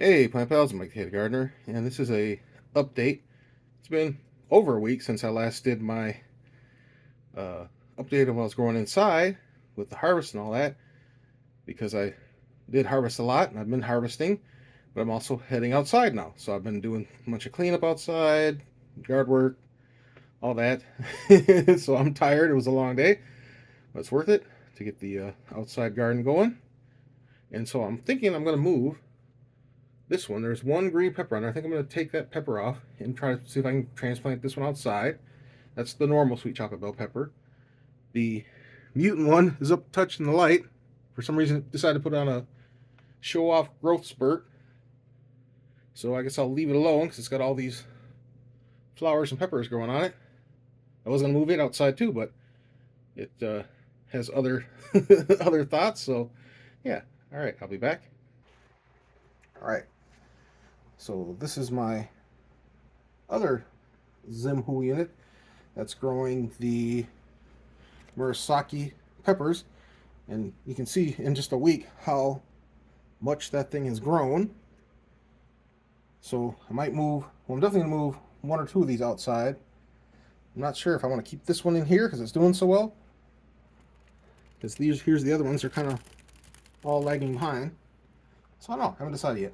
Hey, Plant Pals, I'm Mike the Head Gardener, and this is a update. It's been over a week since I last did my uh, update on what I was growing inside with the harvest and all that, because I did harvest a lot and I've been harvesting, but I'm also heading outside now. So I've been doing a bunch of cleanup outside, yard work, all that. So I'm tired. It was a long day, but it's worth it to get the outside garden going. And so I'm thinking I'm going to move this one. There's one green pepper on there. I think I'm going to take that pepper off and try to see if I can transplant this one outside. That's the normal sweet chocolate bell pepper. The mutant one is up touching the light. For some reason, it decided to put on a show off growth spurt. So I guess I'll leave it alone because it's got all these flowers and peppers growing on it. I was going to move it outside too, but it has other other thoughts. So yeah, all right, I'll be back. All right, so this is my other Zimhu unit that's growing the Murasaki peppers, and you can see in just a week how much that thing has grown. So I might move, well, I'm definitely gonna move one or two of these outside. I'm not sure if I want to keep this one in here because it's doing so well, because here's the other ones, they're kind of all lagging behind. So I don't know, I haven't decided yet,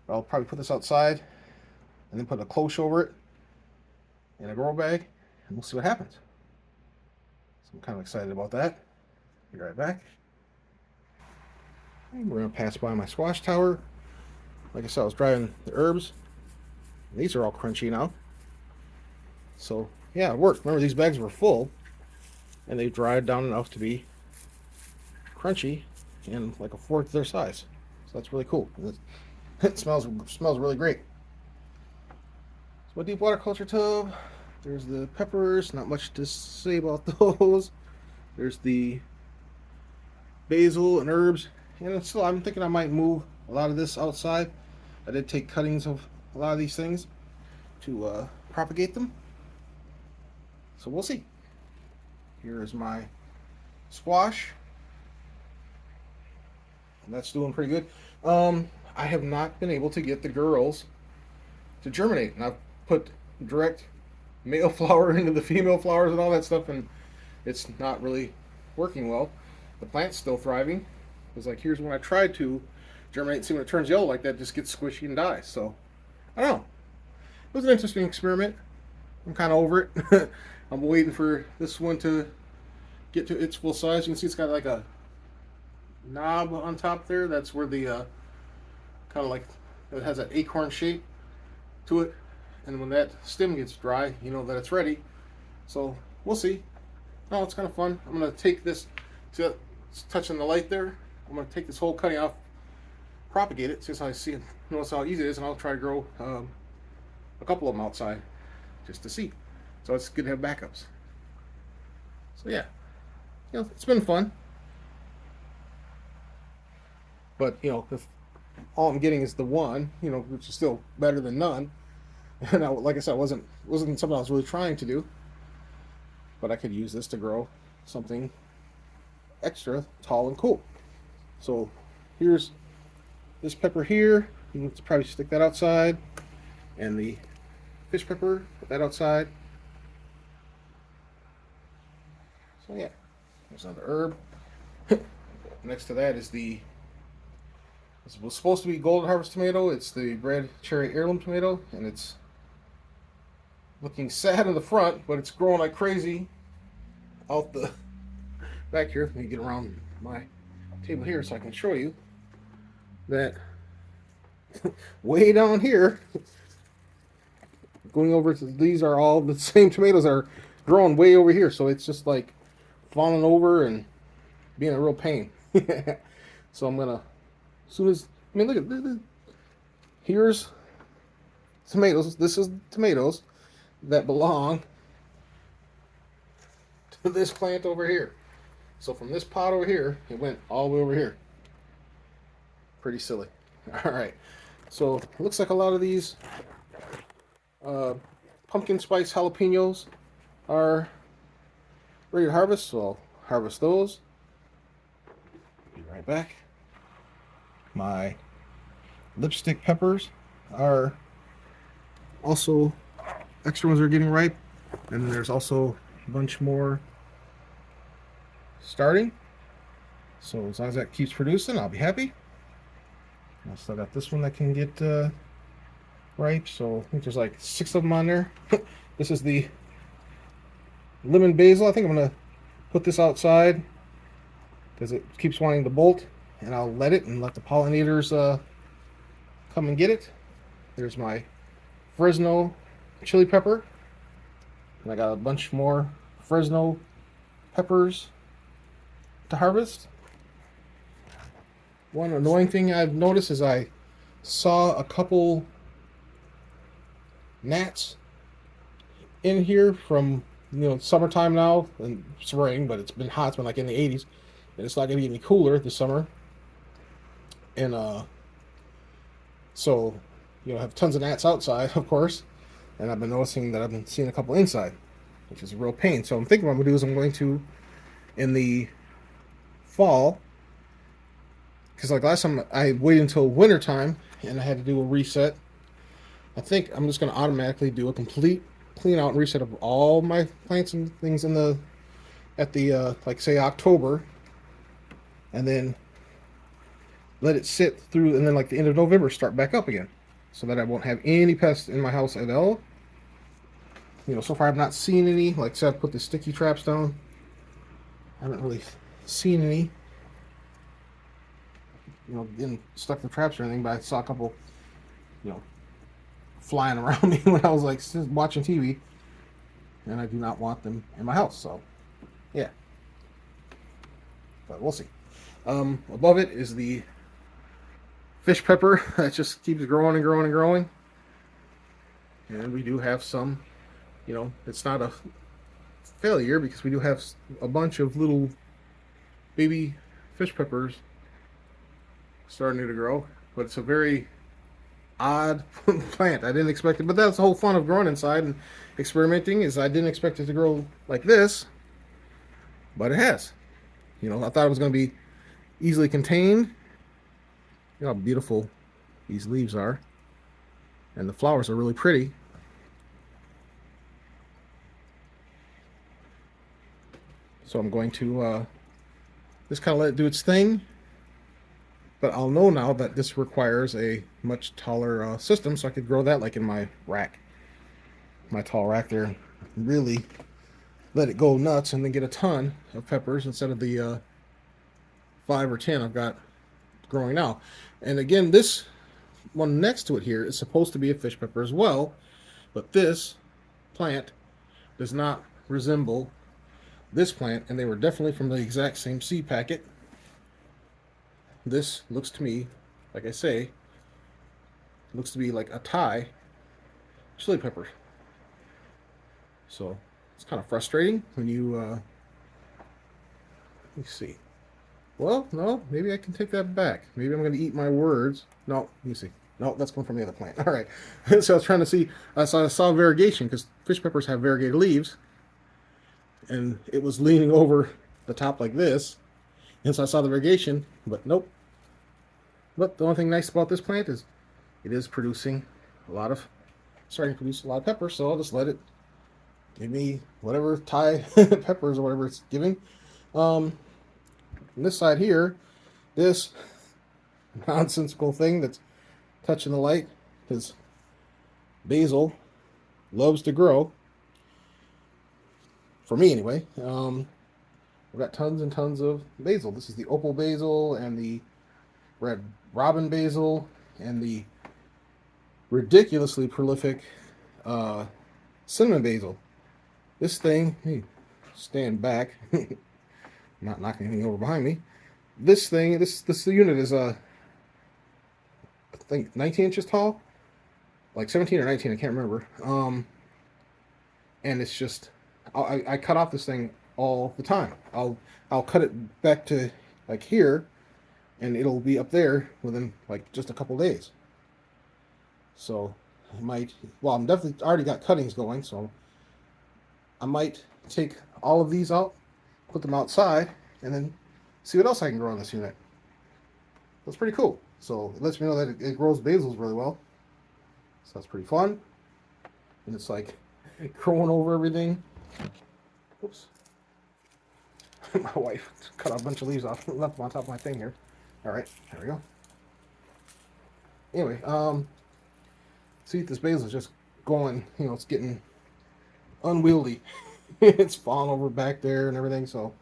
but I'll probably put this outside and then put a cloche over it in a grow bag, and we'll see what happens. So I'm kind of excited about that. Be right back. And we're gonna pass by my squash tower. Like I said, I was driving the herbs. These are all crunchy now. So yeah, it worked. Remember, these bags were full, and they dried down enough to be crunchy and like a fourth their size. So that's really cool. It smells really great. So my deep water culture tub. There's the peppers. Not much to say about those. There's the basil and herbs. And still, I'm thinking I might move a lot of this outside. I did take cuttings of a lot of these things to propagate them. So we'll see. Here is my squash. And that's doing pretty good. I have not been able to get the girls to germinate. And I've put direct male flower into the female flowers and all that stuff, and it's not really working well. The plant's still thriving. It's like, here's when I tried to germinate, see when it turns yellow like that, just gets squishy and dies. So I don't know. It was an interesting experiment. I'm kind of over it. I'm waiting for this one to get to its full size. You can see it's got like a knob on top there. That's where the kind of like it has that acorn shape to it. And when that stem gets dry, you know that it's ready. So we'll see. Oh, it's kind of fun. I'm gonna take this. See that it's touching the light there? I'm gonna take this whole cutting off, propagate it, see how I see it, notice how easy it is, and I'll try to grow a couple of them outside just to see. So it's good to have backups. So yeah, it's been fun. But if all I'm getting is the one, which is still better than none. And like I said, wasn't something I was really trying to do, but I could use this to grow something extra tall and cool. So here's this pepper here. You can probably stick that outside, and the fish pepper, put that outside. So yeah, there's another herb. Next to that is this was supposed to be golden harvest tomato. It's the red cherry heirloom tomato, and it's looking sad in the front, but it's growing like crazy out the back here. Let me get around my table here so I can show you that way down here, going over to these are all the same tomatoes are growing way over here. So it's just like falling over and being a real pain. So I'm gonna, as soon as, look at this. Here's tomatoes. This is tomatoes that belong to this plant over here. So from this pot over here, it went all the way over here. Pretty silly. All right. So it looks like a lot of these pumpkin spice jalapenos are ready to harvest. So I'll harvest those. Be right back. My lipstick peppers are also extra ones are getting ripe, and there's also a bunch more starting. So as long as that keeps producing, I'll be happy. I still got this one that can get ripe, so I think there's like 6 of them on there. This is the lemon basil. I think I'm gonna put this outside because it keeps wanting to bolt, and I'll let it and let the pollinators come and get it. There's my Fresno chili pepper, and I got a bunch more Fresno peppers to harvest. One annoying thing I've noticed is I saw a couple gnats in here from summertime now and spring, but it's been hot. It's been like in the 80s, and it's not gonna get any cooler this summer. And so have tons of gnats outside, of course, and I've been noticing that I've been seeing a couple inside, which is a real pain. So I'm thinking what I'm gonna do is I'm going to, in the fall, because like last time I waited until winter time and I had to do a reset. I think I'm just going to automatically do a complete clean out and reset of all my plants and things at the like say October, and then let it sit through, and then like the end of November start back up again, so that I won't have any pests in my house at all. So far I've not seen any. Like I said, I've put the sticky traps down. I haven't really seen any getting stuck in the traps or anything, but I saw a couple flying around me when I was like watching TV, and I do not want them in my house. So yeah, but we'll see. Above it is the fish pepper that just keeps growing and growing and growing, and we do have some. It's not a failure because we do have a bunch of little baby fish peppers starting to grow, but it's a very odd plant. I didn't expect it, but that's the whole fun of growing inside and experimenting, is I didn't expect it to grow like this, but it has. I thought it was going to be easily contained. How beautiful these leaves are, and the flowers are really pretty. So I'm going to just kind of let it do its thing. But I'll know now that this requires a much taller system, so I could grow that like in my rack. My tall rack there. Really let it go nuts and then get a ton of peppers instead of the 5 or 10 I've got growing now. And again, this one next to it here is supposed to be a fish pepper as well, but this plant does not resemble this plant, and they were definitely from the exact same seed packet. This looks to me, like I say, looks to be like a Thai chili pepper. So it's kind of frustrating when you, let me see. Well, no, maybe I can take that back. Maybe I'm going to eat my words. No, let me see. No, that's going from the other plant. All right. So I was trying to see, so I saw variegation because fish peppers have variegated leaves, and it was leaning over the top like this. And so I saw the variegation, but nope. But the only thing nice about this plant is it is producing starting to produce a lot of pepper, so I'll just let it give me whatever Thai peppers or whatever it's giving. On this side here, this nonsensical thing that's touching the light is basil. Loves to grow. For me, anyway. We've got tons and tons of basil. This is the opal basil and the red robin basil and the ridiculously prolific cinnamon basil. This thing, hey, stand back, not knocking anything over behind me. This thing, this unit is I think 19 inches tall, like 17 or 19, I can't remember. And it's just, I cut off this thing all the time. I'll cut it back to like here, and it'll be up there within like just a couple days. So I'm definitely already got cuttings going, so I might take all of these out, put them outside, and then see what else I can grow in this unit. That's pretty cool. So it lets me know that it grows basils really well. So that's pretty fun. And it's like growing over everything. Oops. My wife cut a bunch of leaves off, left them on top of my thing here. All right, there we go. Anyway, see, this basil is just going, it's getting unwieldy. It's falling over back there and everything. So,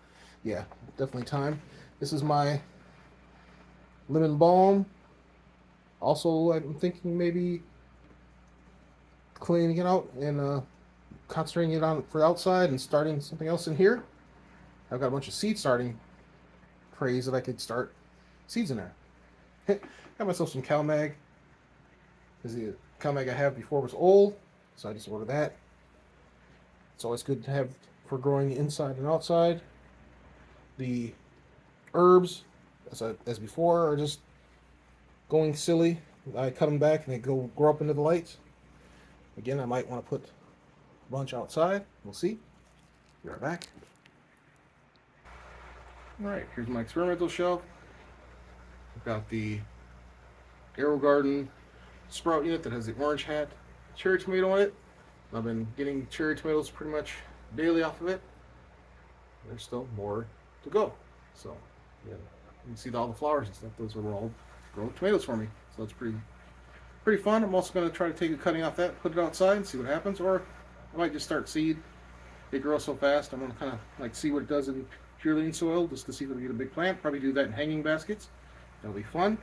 yeah, definitely time. This is my lemon balm. Also, I'm thinking maybe cleaning it out and concentrating it on for outside and starting something else in here. I've got a bunch of seed starting trays that I could start seeds in there. Got myself some CalMag. Because the CalMag I have before was old, so I just ordered that. It's always good to have for growing inside and outside. The herbs, as before, are just going silly. I cut them back and they grow up into the light. Again, I might want to put a bunch outside. We'll see. Be right back. Alright, here's my experimental shelf. I've got the AeroGarden sprout unit that has the orange hat cherry tomato on it. I've been getting cherry tomatoes pretty much daily off of it. There's still more to go. So, yeah, you can see all the flowers and stuff. Those are all growing tomatoes for me. So it's pretty fun. I'm also going to try to take a cutting off that, put it outside and see what happens. Or I might just start seed. They grow so fast. I'm going to kind of like see what it does in purely in soil just to see if we get a big plant. Probably do that in hanging baskets. That'll be fun.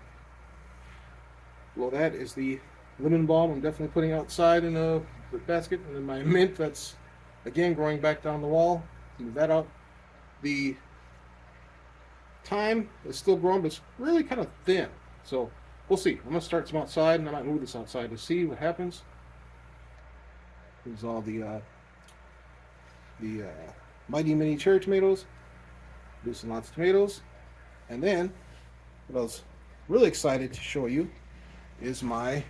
Well, that is the lemon balm I'm definitely putting outside in a basket. And then my mint that's, again, growing back down the wall. Move that out. The thyme is still growing, but it's really kind of thin. So we'll see. I'm going to start some outside, and I might move this outside to see what happens. Here's all the Mighty Mini cherry tomatoes. Producing lots of tomatoes. And then, what I was really excited to show you is my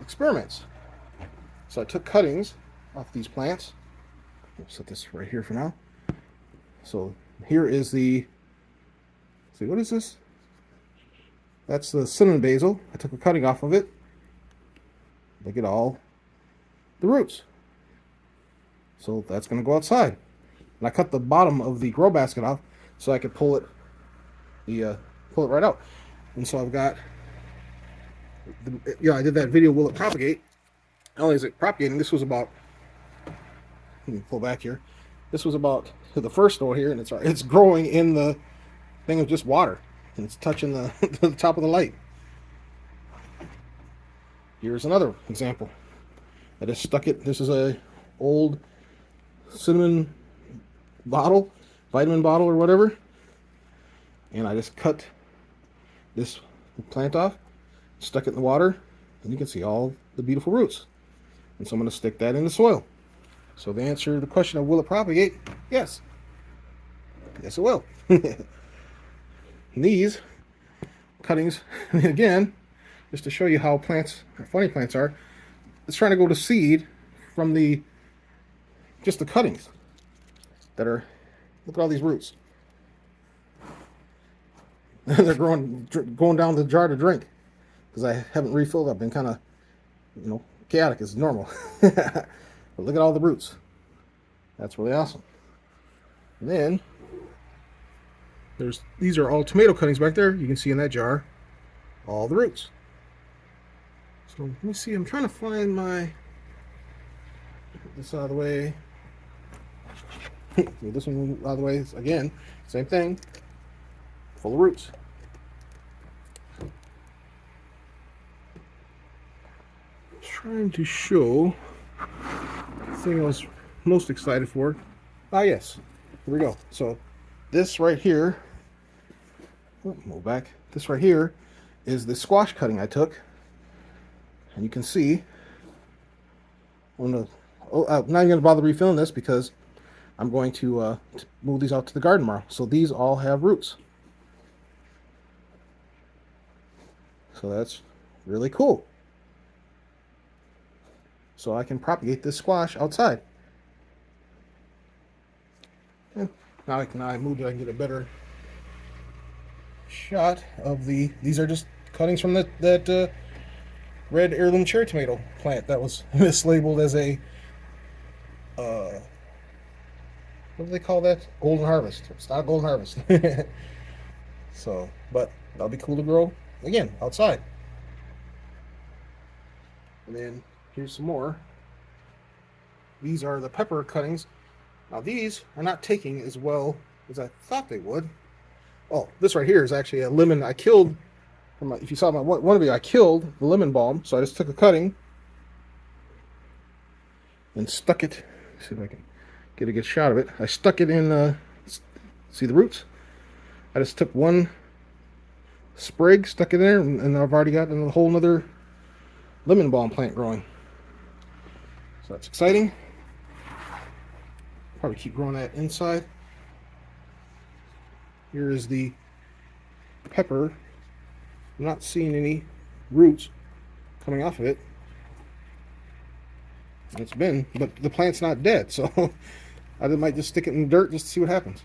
experiments. So I took cuttings off these plants. I'll set this right here for now. So here is the, see, what is this? That's the cinnamon basil. I took a cutting off of it. Look at all the roots. So that's going to go outside. And I cut the bottom of the grow basket off so I could pull it right out. And so I've got, I did that video, will it propagate? Not only is it propagating, this was about, let me pull back here. This was about to the first row here, and it's growing in the thing of just water, and it's touching the top of the light. Here's another example. I just stuck it. This is a old cinnamon bottle, vitamin bottle or whatever, and I just cut this plant off, stuck it in the water, and you can see all the beautiful roots. And so I'm going to stick that in the soil. So the answer to the question of will it propagate? Yes. Yes, it will. These cuttings, again, just to show you how funny plants are, it's trying to go to seed from just the cuttings that are, look at all these roots. They're going down the jar to drink because I haven't refilled. I've been kind of, chaotic as normal. But look at all the roots. That's really awesome. And then these are all tomato cuttings back there. You can see in that jar all the roots. So let me see. I'm trying to find get this out of the way. Get this one out of the way. Again, same thing. Full of roots. Trying to show the thing I was most excited for. Ah, yes. Here we go. So this right here, move back. This right here is the squash cutting I took, and you can see. I'm not even going to bother refilling this because I'm going to move these out to the garden tomorrow. So these all have roots. So that's really cool. So I can propagate this squash outside. And now I move it, I can get a better shot of these are just cuttings from that red heirloom cherry tomato plant that was mislabeled as a what do they call that? Golden harvest. It's not golden harvest. So, but that'll be cool to grow again outside. And then here's some more. These are the pepper cuttings. Now these are not taking as well as I thought they would. Oh, this right here is actually a lemon I killed. If you saw my one of you, I killed the lemon balm. So I just took a cutting and stuck it. See if I can get a good shot of it. I stuck it in. See the roots? I just took one sprig, stuck it in there, and I've already got a whole nother lemon balm plant growing. So that's exciting. Probably keep growing that inside. Here is the pepper. I'm not seeing any roots coming off of it. It's been, but the plant's not dead, so I might just stick it in the dirt just to see what happens.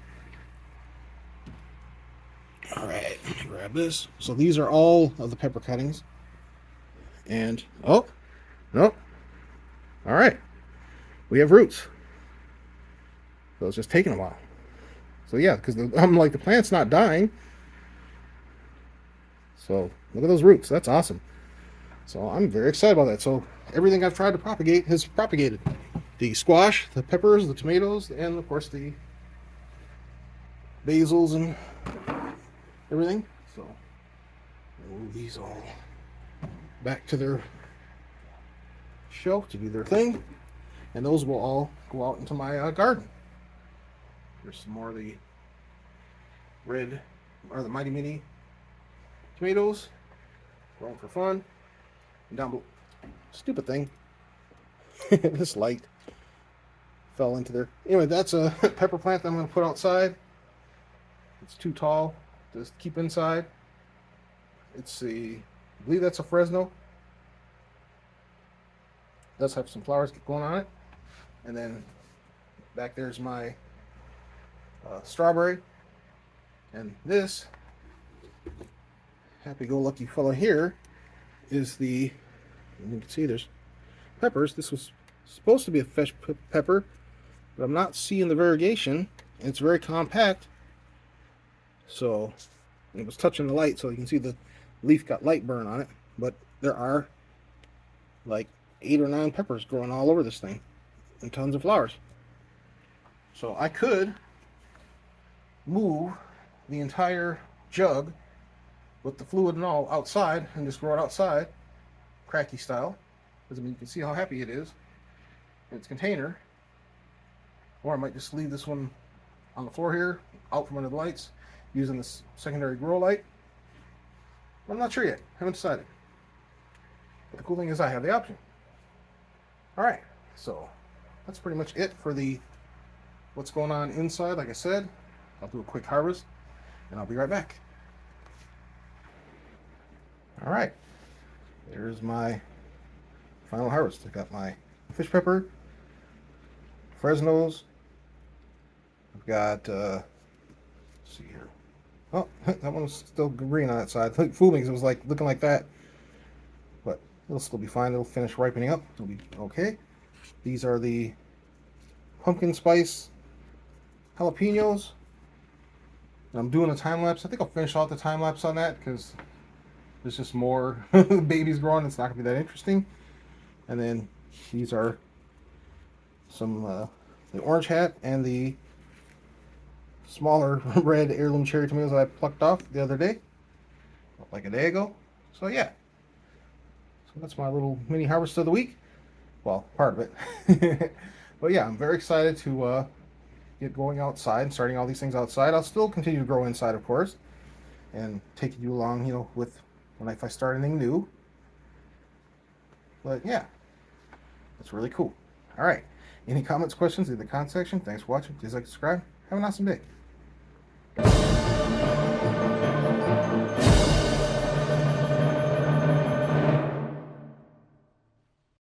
All right, let me grab this. So these are all of the pepper cuttings. And, oh, nope. All right, we have roots. So it's just taking a while. So yeah, because I'm like, the plant's not dying. So look at those roots. That's awesome. So I'm very excited about that. So everything I've tried to propagate has propagated. The squash, the peppers, the tomatoes, and of course the basils and everything. So I'll move these all back to their shelf to do their thing. And those will all go out into my garden. There's some more of the red, or the Mighty Mini tomatoes, growing for fun. And down below, stupid thing, this light fell into there. Anyway, that's a pepper plant that I'm going to put outside. It's too tall to keep inside. It's I believe that's a Fresno. It does have some flowers going on it. And then back there's my strawberry. And this happy-go-lucky fellow here is you can see there's peppers. This was supposed to be a fresh pepper, but I'm not seeing the variegation. It's very compact. So it was touching the light, so you can see the leaf got light burn on it. But there are like 8 or 9 peppers growing all over this thing, and tons of flowers. So I could move the entire jug with the fluid and all outside and just grow it outside, cracky style, because I mean you can see how happy it is in its container. Or I might just leave this one on the floor here, out from under the lights, using this secondary grow light. I'm not sure yet. Haven't decided. But the cool thing is I have the option. Alright, so that's pretty much it for what's going on inside. Like I said, I'll do a quick harvest and I'll be right back. Alright, there's my final harvest. I got my fish pepper, Fresnos. I've got, let's see here. Oh, that one was still green on that side. Fooled me because it was like looking like that. But it'll still be fine. It'll finish ripening up. It'll be okay. These are the pumpkin spice jalapenos. I'm doing a time lapse. I think I'll finish off the time lapse on that because there's just more babies growing. It's not going to be that interesting. And then these are some the orange hat and the smaller red heirloom cherry tomatoes that I plucked off the other day, like a day ago. So yeah, so that's my little mini harvest of the week. Well, part of it. But yeah, I'm very excited to get going outside and starting all these things outside. I'll still continue to grow inside, of course, and take you along, with if I start anything new. But yeah, that's really cool. All right, any comments, questions in the comment section? Thanks for watching. Please like, subscribe. Have an awesome day.